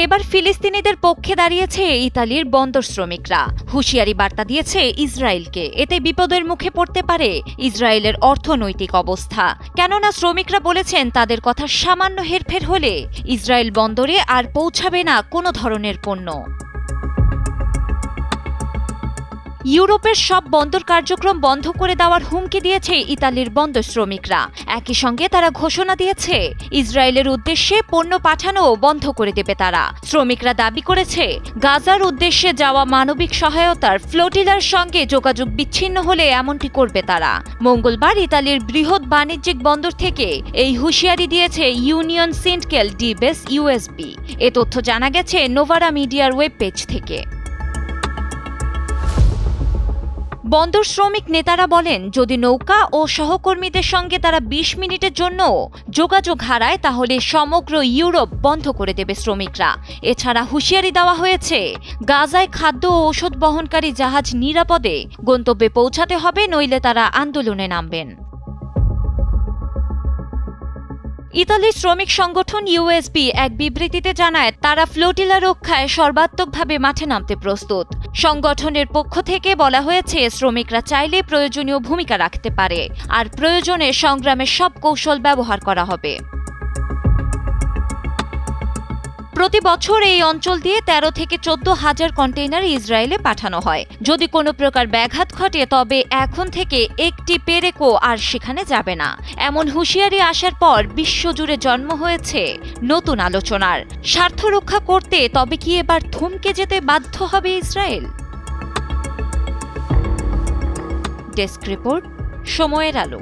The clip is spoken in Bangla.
এবার ফিলিস্তিনিদের পক্ষে দাঁড়িয়েছে ইতালির বন্দর শ্রমিকরা। হুঁশিয়ারি বার্তা দিয়েছে ইসরায়েলকে, এতে বিপদের মুখে পড়তে পারে ইসরায়েলের অর্থনৈতিক অবস্থা। কেননা শ্রমিকরা বলেছেন তাদের কথা সামান্য হেরফের হলে ইসরায়েল বন্দরে আর পৌঁছাবে না কোনো ধরনের পণ্য। ইউরোপের সব বন্দর কার্যক্রম বন্ধ করে দেওয়ার হুমকি দিয়েছে ইতালির বন্দর শ্রমিকরা। একই সঙ্গে তারা ঘোষণা দিয়েছে ইসরায়েলের উদ্দেশ্যে পণ্য পাঠানো বন্ধ করে দেবে তারা। শ্রমিকরা দাবি করেছে গাজার উদ্দেশ্যে যাওয়া মানবিক সহায়তার ফ্লোটিলার সঙ্গে যোগাযোগ বিচ্ছিন্ন হলে এমনটি করবে তারা। মঙ্গলবার ইতালির বৃহৎ বাণিজ্যিক বন্দর থেকে এই হুঁশিয়ারি দিয়েছে ইউনিয়ন সিন্ডিকেল ডি বেস ইউএসবি। এ তথ্য জানা গেছে নোভারা মিডিয়ার ওয়েব পেজ থেকে। বন্দর শ্রমিক নেতারা বলেন, যদি নৌকা ও সহকর্মীদের সঙ্গে তারা ২০ মিনিটের জন্য যোগাযোগ হারায় তাহলে সমগ্র ইউরোপ বন্ধ করে দেবে শ্রমিকরা। এছাড়া হুঁশিয়ারি দেওয়া হয়েছে গাজায় খাদ্য ও ওষুধ বহনকারী জাহাজ নিরাপদে গন্তব্যে পৌঁছাতে হবে, নইলে তারা আন্দোলনে নামবেন। ইতালির শ্রমিক সংগঠন ইউএসবি এক বিবৃতিতে জানায় তারা ফ্লোটিলা রক্ষায় সর্বাত্মকভাবে মাঠে নামতে প্রস্তুত। সংগঠনের পক্ষ থেকে বলা হয়েছে শ্রমিকরা চাইলে প্রয়োজনীয় ভূমিকা রাখতে পারে, আর প্রয়োজনে সংগ্রামের সব কৌশল ব্যবহার করা হবে। প্রতি বছর এই অঞ্চল দিয়ে ১৩ থেকে ১৪,০০০ কন্টেইনার ইসরায়েলে পাঠানো হয়। যদি কোনো প্রকার ব্যাঘাত ঘটে তবে এখন থেকে একটি পেরেকও আর সেখানে যাবে না। এমন হুঁশিয়ারি আসার পর বিশ্বজুড়ে জন্ম হয়েছে নতুন আলোচনার। স্বার্থ রক্ষা করতে তবে কি এবার থমকে যেতে বাধ্য হবে ইসরায়েল? ডেস্ক রিপোর্ট, সময়ের আলো।